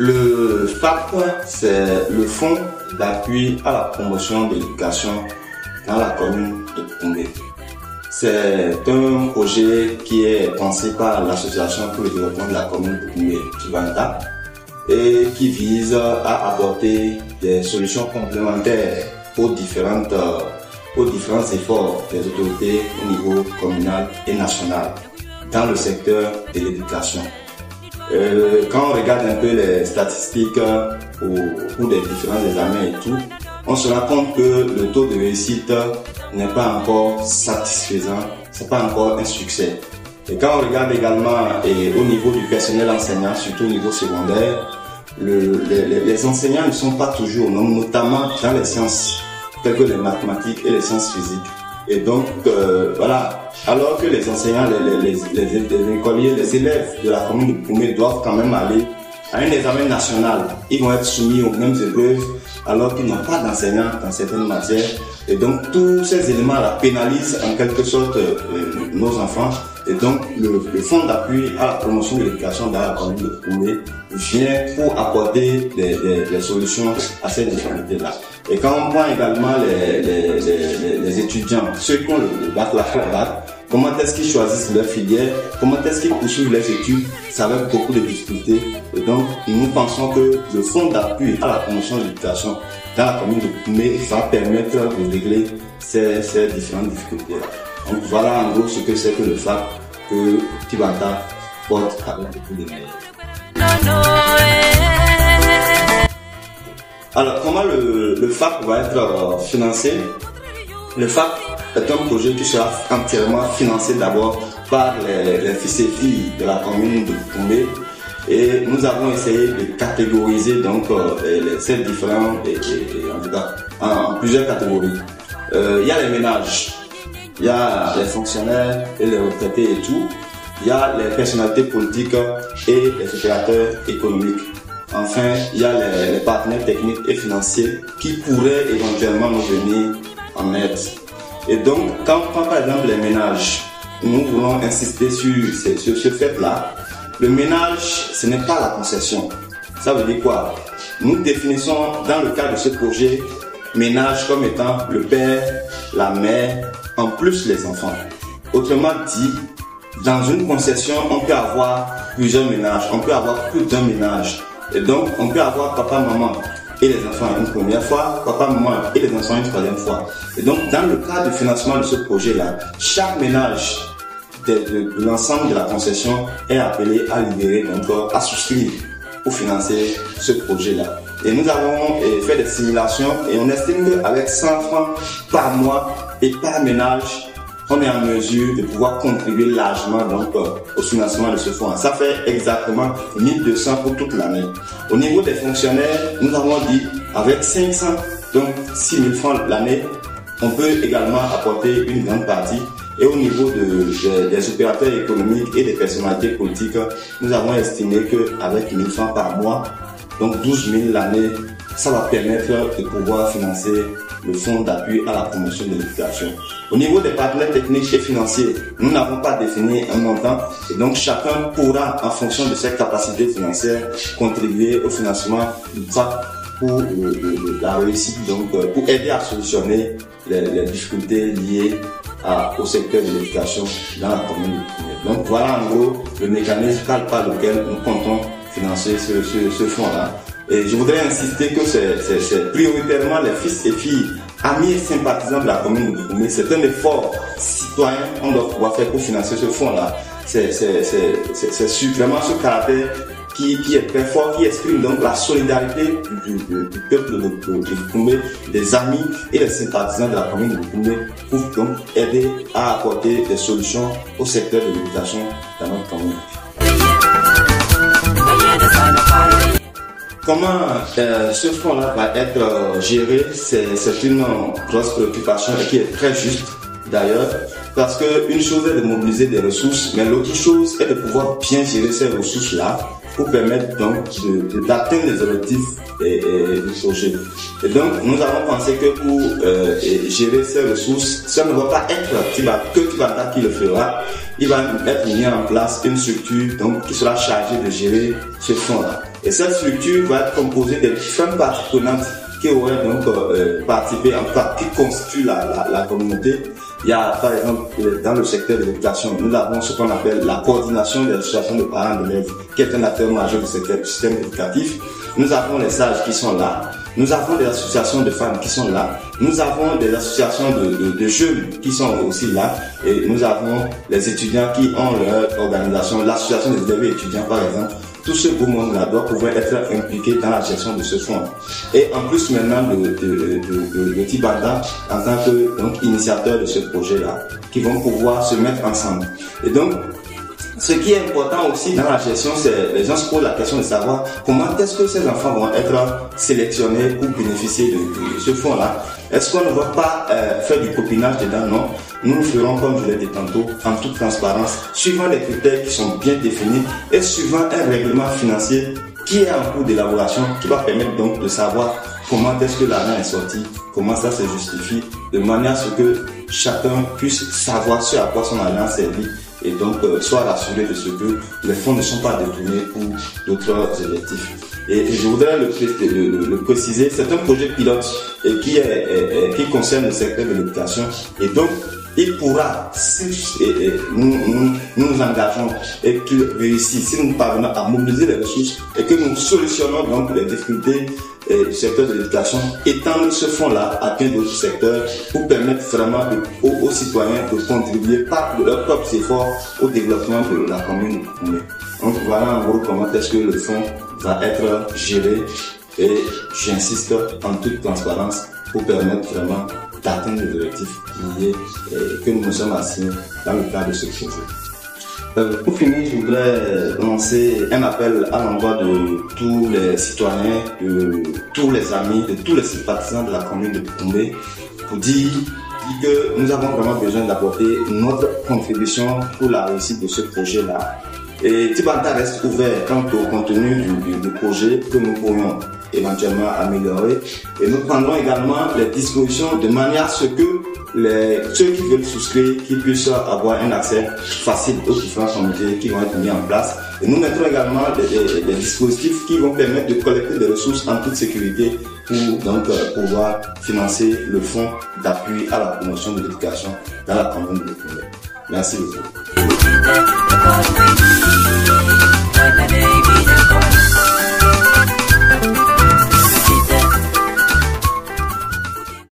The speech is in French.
Le FAP, c'est le Fonds d'appui à la promotion de l'éducation dans la commune de Koungé. C'est un projet qui est pensé par l'Association pour le développement de la commune de Koungé, Kibanta, et qui vise à apporter des solutions complémentaires aux différents efforts des autorités au niveau communal et national dans le secteur de l'éducation. Quand on regarde un peu les statistiques au cours des différents examens et tout, on se rend compte que le taux de réussite n'est pas encore satisfaisant, c'est pas encore un succès. Et quand on regarde également au niveau du personnel enseignant, surtout au niveau secondaire, les enseignants ne sont pas toujours, notamment dans les sciences, telles que les mathématiques et les sciences physiques. Et donc, voilà, alors que les enseignants, les écoliers, les élèves de la commune de Koungé doivent quand même aller à un examen national. Ils vont être soumis aux mêmes épreuves alors qu'ils n'ont pas d'enseignants dans certaines matières. Et donc, tous ces éléments-là pénalisent en quelque sorte nos enfants. Et donc, le Fonds d'appui à la promotion de l'éducation dans la commune de Koungé vient pour apporter des solutions à ces difficultés-là. Et quand on prend également les étudiants, ceux qui ont le bac, la bac, comment est-ce qu'ils choisissent leur filière, comment est-ce qu'ils poursuivent leurs études, ça va avec beaucoup de difficultés. Et donc, nous pensons que le Fonds d'appui à la promotion de l'éducation dans la commune de Koungé va permettre de régler ces différentes difficultés-là. Donc voilà en gros ce que c'est que le FAP que Kibanta porte avec beaucoup de meilleurs. Alors comment le FAP va être financé? Le FAP est un projet qui sera entièrement financé d'abord par les fils et filles de la commune de Koungé. Et nous avons essayé de catégoriser donc ces différents, en tout cas en plusieurs catégories. Il y a les ménages, il y a les fonctionnaires et les retraités et tout. Il y a les personnalités politiques et les opérateurs économiques. Enfin, il y a les partenaires techniques et financiers qui pourraient éventuellement nous venir en aide. Et donc, quand on prend par exemple les ménages, nous voulons insister sur ce fait-là. Le ménage, ce n'est pas la concession. Ça veut dire quoi? Nous définissons dans le cadre de ce projet ménage comme étant le père, la mère, en plus les enfants. Autrement dit, dans une concession, on peut avoir plusieurs ménages, on peut avoir plus d'un ménage. Et donc, on peut avoir papa, maman et les enfants une première fois, papa, maman et les enfants une troisième fois. Et donc, dans le cadre du financement de ce projet-là, chaque ménage de l'ensemble de la concession est appelé à libérer, donc à souscrire pour financer ce projet-là. Et nous avons fait des simulations et on estime qu'avec 100 francs par mois et par ménage, on est en mesure de pouvoir contribuer largement donc, au financement de ce fonds. Ça fait exactement 1200 pour toute l'année. Au niveau des fonctionnaires, nous avons dit avec 500, donc 6000 francs l'année, on peut également apporter une grande partie. Et au niveau des opérateurs économiques et des personnalités politiques, nous avons estimé qu'avec 1000 francs par mois, donc 12 000 l'année, ça va permettre de pouvoir financer le fonds d'appui à la promotion de l'éducation. Au niveau des partenaires techniques et financiers, nous n'avons pas défini un montant et donc chacun pourra, en fonction de ses capacités financières, contribuer au financement du FAP pour la réussite, donc pour aider à solutionner les difficultés liées au secteur de l'éducation dans la commune de Koungé. Donc voilà en gros le mécanisme par lequel nous comptons financer ce fonds-là. Et je voudrais insister que c'est prioritairement les fils et filles, amis et sympathisants de la commune de Koungé. C'est un effort citoyen qu'on doit pouvoir faire pour financer ce fonds-là. C'est vraiment ce caractère qui est très fort, qui exprime donc la solidarité du peuple de Koungé, des amis et des sympathisants de la commune de Koungé pour donc aider à apporter des solutions au secteur de l'éducation dans notre commune. Comment ce fonds-là va être géré, c'est une grosse préoccupation et qui est très juste d'ailleurs, parce qu'une chose est de mobiliser des ressources, mais l'autre chose est de pouvoir bien gérer ces ressources-là pour permettre donc d'atteindre les objectifs du projet. Et donc, nous avons pensé que pour gérer ces ressources, ça ne va pas être que Kibanta qui le fera. il va être mis en place une structure donc, qui sera chargée de gérer ce fonds-là. Et cette structure va être composée des différentes parties prenantes qui auraient donc participé, en tout cas qui constituent la communauté. Il y a par exemple dans le secteur de l'éducation, nous avons ce qu'on appelle la coordination des associations de parents d'élèves, qui est un acteur majeur du système éducatif. Nous avons les sages qui sont là. Nous avons des associations de femmes qui sont là. Nous avons des associations de jeunes qui sont aussi là. Et nous avons les étudiants qui ont leur organisation, l'association des élèves et étudiants par exemple. Tout ce beau monde-là doit pouvoir être impliqué dans la gestion de ce fonds. Et en plus maintenant de Tibanda en tant que donc, initiateur de ce projet-là, qui vont pouvoir se mettre ensemble. Et donc, ce qui est important aussi dans la gestion, c'est les gens se posent la question de savoir comment est-ce que ces enfants vont être sélectionnés pour bénéficier de ce fonds-là. Est-ce qu'on ne va pas faire du copinage dedans? Non. Nous le ferons, comme je l'ai dit tantôt, en toute transparence, suivant les critères qui sont bien définis et suivant un règlement financier qui est en cours d'élaboration, qui va permettre donc de savoir comment est-ce que l'argent est sorti, comment ça se justifie, de manière à ce que chacun puisse savoir ce à quoi son argent servi et donc soit rassuré de ce que les fonds ne sont pas détournés pour d'autres objectifs. Et je voudrais le préciser, c'est un projet pilote et qui concerne le secteur de l'éducation et donc il pourra, si nous engageons et qu'il réussit, si nous parvenons à mobiliser les ressources et que nous solutionnons donc les difficultés du secteur de l'éducation, étendre ce fonds-là à plein d'autres secteurs pour permettre vraiment aux citoyens de contribuer par leurs propres efforts au développement de la commune. Donc voilà en gros comment est-ce que le fonds va être géré et j'insiste en toute transparence pour permettre vraiment d'atteindre les objectifs que nous nous sommes assignés dans le cadre de ce projet. Pour finir, je voudrais lancer un appel à l'endroit de tous les citoyens, de tous les amis, de tous les sympathisants de la commune de Boukoumé pour dire que nous avons vraiment besoin d'apporter notre contribution pour la réussite de ce projet-là. Et Tibanda reste ouvert quant au contenu du projet que nous pourrions éventuellement améliorer. Et nous prendrons également les dispositions de manière à ce que ceux qui veulent souscrire, qui puissent avoir un accès facile aux différents comités qui vont être mis en place. Et nous mettrons également des dispositifs qui vont permettre de collecter des ressources en toute sécurité pour donc pouvoir financer le fonds d'appui à la promotion de l'éducation dans la commune de Boukoumé. Merci beaucoup.